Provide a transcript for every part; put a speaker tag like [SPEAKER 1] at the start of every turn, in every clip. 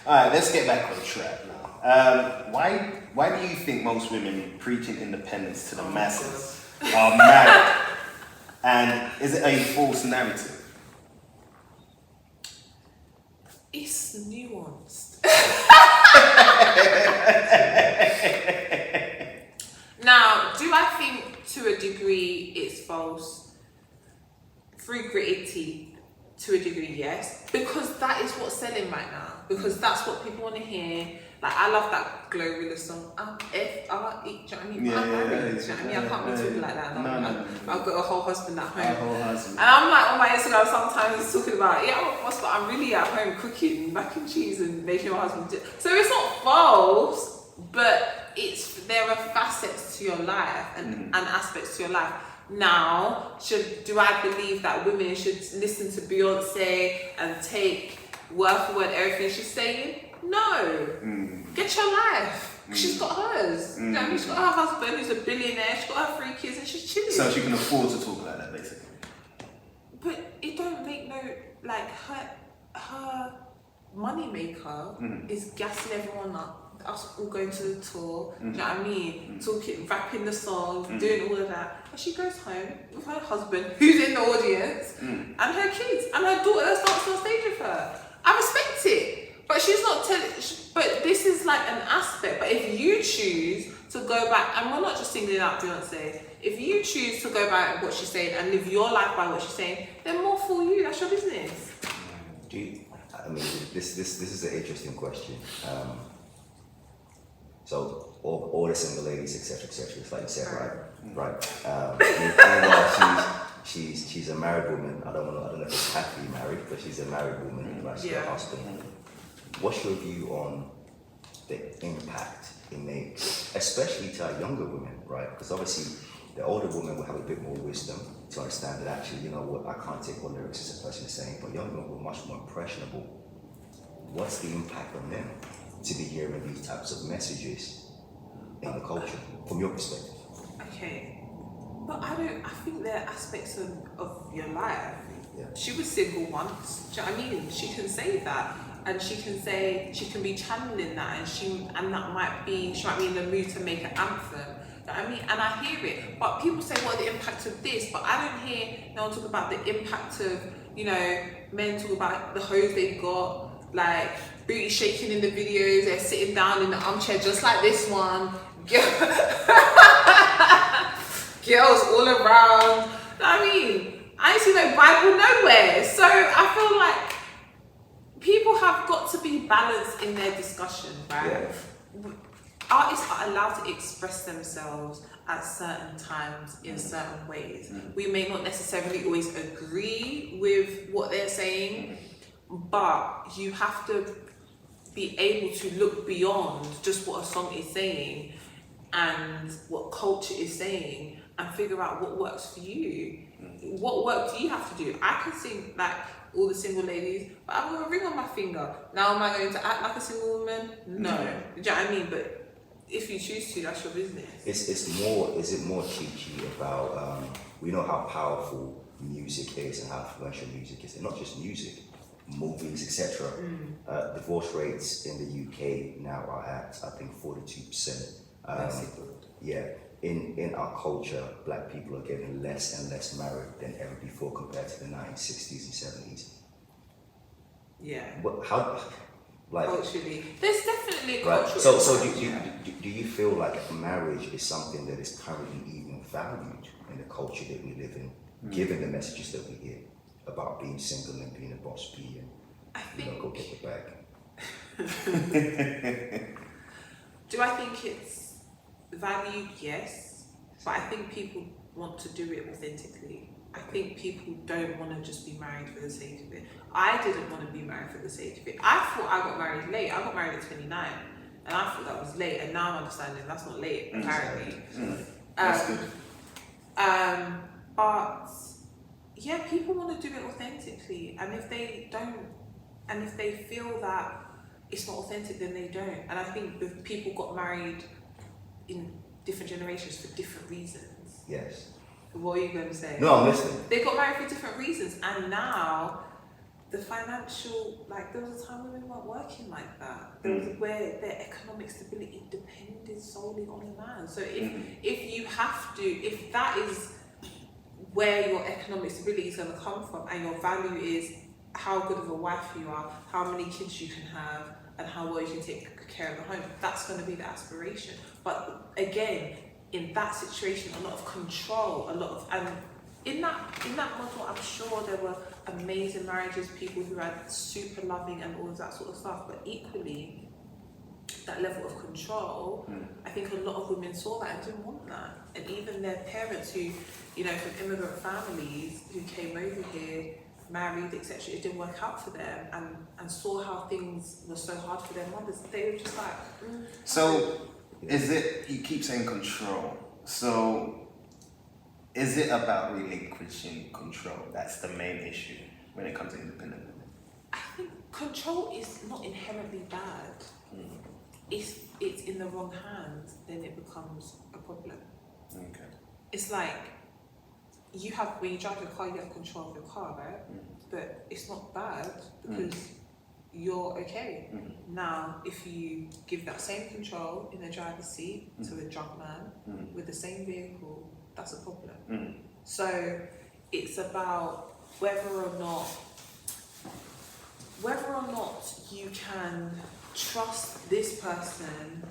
[SPEAKER 1] Alright, let's get back on track now. Why do you think most women preaching independence to the masses are married? And is it a false narrative?
[SPEAKER 2] It's nuanced. Now, do I think to a degree it's false? Through gritty, to a degree, yes. Because that is what's selling right now. Because that's what people want to hear. Like, I love that Glorilla song. F-R-E, do you know what I mean?
[SPEAKER 1] Yeah,
[SPEAKER 2] I'm married,
[SPEAKER 1] yeah,
[SPEAKER 2] do you know what I mean? I can't be talking like that.
[SPEAKER 1] No.
[SPEAKER 2] I've got a whole husband at home.
[SPEAKER 1] A whole husband.
[SPEAKER 2] And I'm like on my Instagram sometimes talking about, I'm really at home cooking mac and cheese and making my husband do. So it's not false, but there are facets to your life and aspects to your life. Now, do I believe that women should listen to Beyonce and take word for word everything she's saying? No. Get your life. She's got hers. You know what I mean? She's got her husband who's a billionaire, she's got her 3 kids and she's chilling.
[SPEAKER 1] So she can afford to talk like that, basically.
[SPEAKER 2] But it don't make no, like, her money maker is gassing everyone up. Us all going to the tour, do you know what I mean? Talking, rapping the songs, doing all of that. And she goes home with her husband, who's in the audience, and her kids, and her daughter that's dancing on stage with her. I respect it. But she's not telling, but this is like an aspect. But if you choose to go back, and we're not just singling out Beyonce, if you choose to go back what she's saying and live your life by what she's saying, then more for you, that's your business.
[SPEAKER 3] I mean, this is an interesting question. So all the single ladies, etc., it's like you said, right? Meanwhile, she's a married woman. I don't know if it's happily married, but she's a married woman, right? She's got a husband. What's your view on the impact it makes, especially to our younger women, right? Because obviously the older women will have a bit more wisdom to understand that actually, you know what, I can't take what lyrics this person is saying, but younger women were much more impressionable. What's the impact on them to be hearing these types of messages in the culture, from your perspective?
[SPEAKER 2] Okay, but I think there are aspects of your life.
[SPEAKER 3] Yeah.
[SPEAKER 2] She was single once, do you know what I mean? She can say that. And she can be channeling that, and that might be, she might be in the mood to make an anthem. You know what I mean? And I hear it. But people say, what are the impact of this? But I don't hear no one talk about the impact of, men talk about the hoes they've got, like booty shaking in the videos, they're sitting down in the armchair just like this one. Girls all around. You know what I mean? I ain't seen no Bible nowhere. So I feel like people have got to be balanced in their discussion, right? Yeah. Artists are allowed to express themselves at certain times in certain ways. We may not necessarily always agree with what they're saying, but you have to be able to look beyond just what a song is saying and what culture is saying and figure out what works for you. What work do you have to do? I can sing like all the single ladies, but I've got a ring on my finger. Now am I going to act like a single woman? No. Do you know what I mean? But if you choose to, that's your business.
[SPEAKER 3] Is it more cheeky about, we know how powerful music is and how influential music is, and not just music, movies, etc. Divorce rates in the UK now are at, I think, 42%. Yeah. In our culture, black people are getting less and less married than ever before compared to the 1960s and 70s.
[SPEAKER 2] Yeah.
[SPEAKER 3] Culturally,
[SPEAKER 2] there's definitely a
[SPEAKER 3] right.
[SPEAKER 2] cultural.
[SPEAKER 3] So do you feel like marriage is something that is currently even valued in the culture that we live in, given the messages that we hear about being single and being a boss bee and go get the bag?
[SPEAKER 2] Do I think it's valued? Yes, but I think people want to do it authentically. I think people don't want to just be married for the sake of it. I didn't want to be married for the sake of it. I thought I got married late. I got married at 29, and I thought that was late. And now I'm understanding that's not late, apparently.
[SPEAKER 1] That's good.
[SPEAKER 2] But yeah, people want to do it authentically, and if they don't, and if they feel that it's not authentic, then they don't. And I think if people got married in different generations for different reasons.
[SPEAKER 3] Yes.
[SPEAKER 2] What are you going to say?
[SPEAKER 3] No, I'm listening.
[SPEAKER 2] They got married for different reasons, and now the financial, like there was a time when we weren't working like that. There was where their economic stability depended solely on the man. So if you have to, if that is where your economic stability is going to come from, and your value is how good of a wife you are, how many kids you can have, and how well you can take care of the home, that's going to be the aspiration. But again, in that situation, a lot of control, and in that model, I'm sure there were amazing marriages, people who had super loving and all of that sort of stuff. But equally, that level of control, I think a lot of women saw that and didn't want that. And even their parents who, you know, from immigrant families who came over here, married, etc., it didn't work out for them, and saw how things were so hard for their mothers. They were just like.
[SPEAKER 1] So, is it? You keep saying control. So, is it about relinquishing control? That's the main issue when it comes to independent women.
[SPEAKER 2] I think control is not inherently bad. If it's in the wrong hands, then it becomes a problem.
[SPEAKER 1] Okay.
[SPEAKER 2] It's like when you drive your car, you have control of your car, right? But it's not bad because you're okay. Now, if you give that same control in the driver's seat to a drunk man with the same vehicle, that's a problem. So it's about whether or not you can trust this person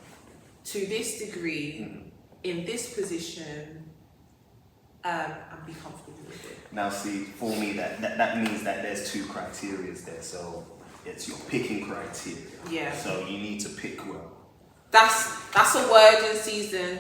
[SPEAKER 2] to this degree in this position and be comfortable with it.
[SPEAKER 1] Now, see, for me, that means that there's two criteria there. So it's your picking criteria.
[SPEAKER 2] Yeah.
[SPEAKER 1] So you need to pick well.
[SPEAKER 2] That's a word in season.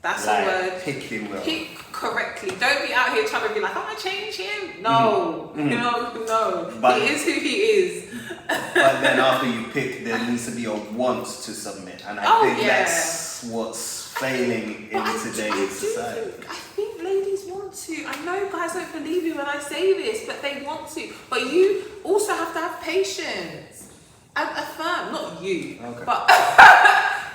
[SPEAKER 2] That's
[SPEAKER 1] like,
[SPEAKER 2] a word.
[SPEAKER 1] Picking well.
[SPEAKER 2] Pick correctly. Don't be out here trying to be like, I change him. No, no.
[SPEAKER 1] But,
[SPEAKER 2] he is who he is.
[SPEAKER 1] But then after you pick, there needs to be a want to submit, and I think that's what's failing in today's society.
[SPEAKER 2] I think ladies want to. I know guys don't believe me when I say this, but they want to. But you also have to have patience and affirm. Not you, but.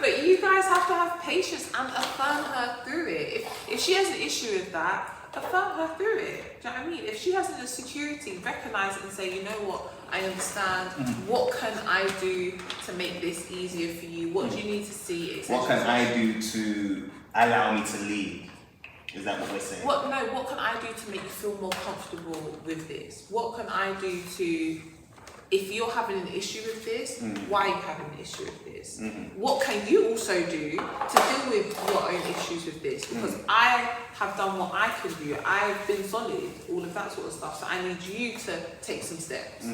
[SPEAKER 2] But you guys have to have patience and affirm her through it. If she has an issue with that, affirm her through it. Do you know what I mean? If she has an insecurity, recognize it and say, you know what, I understand. What can I do to make this easier for you? What do you need to see?
[SPEAKER 1] What can I do to allow me to lead? Is that what we're saying?
[SPEAKER 2] What can I do to make you feel more comfortable with this? What can I do to... If you're having an issue with this, why are you having an issue with this? What can you also do to deal with your own issues with this? Because I have done what I can do. I've been solid, all of that sort of stuff. So I need you to take some steps.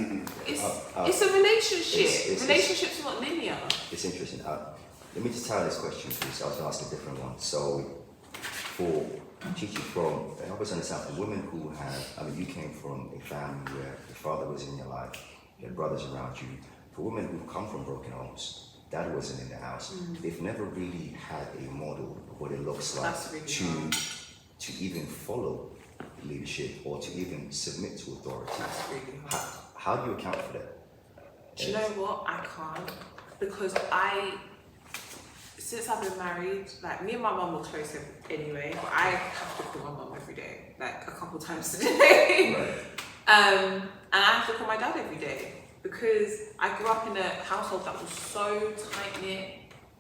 [SPEAKER 2] It's a relationship. Relationships are not linear.
[SPEAKER 3] It's interesting. Let me just tell this question, please. I was going to ask a different one. So, for teaching from, I was understand, for women who have, you came from a family where your father was in your life, your brothers around you. For women who've come from broken homes, dad wasn't in the house. They've never really had a model of what it looks like really to even follow leadership or to even submit to authority.
[SPEAKER 2] That's really hard.
[SPEAKER 3] How do you account for that?
[SPEAKER 2] Do you know what? I can't, because since I've been married, like me and my mum were close anyway, but I have to call my mum every day, like a couple times a day. And I have to call my dad every day because I grew up in a household that was so tight-knit.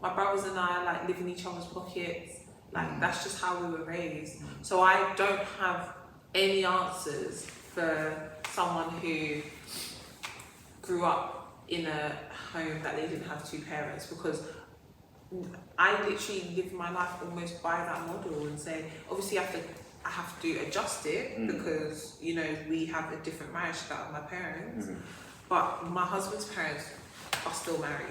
[SPEAKER 2] My brothers and I live in each other's pockets. That's just how we were raised. So I don't have any answers for someone who grew up in a home that they didn't have two parents, because I literally live my life almost by that model and say, obviously I have to adjust it because, we have a different marriage to that of my parents. But my husband's parents are still married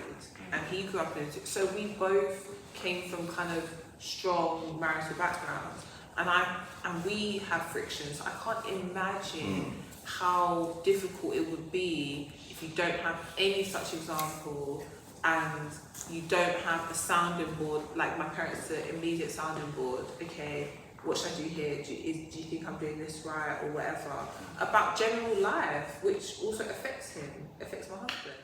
[SPEAKER 2] and he grew up in it. So we both came from kind of strong marital backgrounds and we have frictions. I can't imagine how difficult it would be if you don't have any such example and you don't have a sounding board, like my parents, the immediate sounding board, okay, what should I do here? Do you think I'm doing this right or whatever? About general life, which also affects my husband.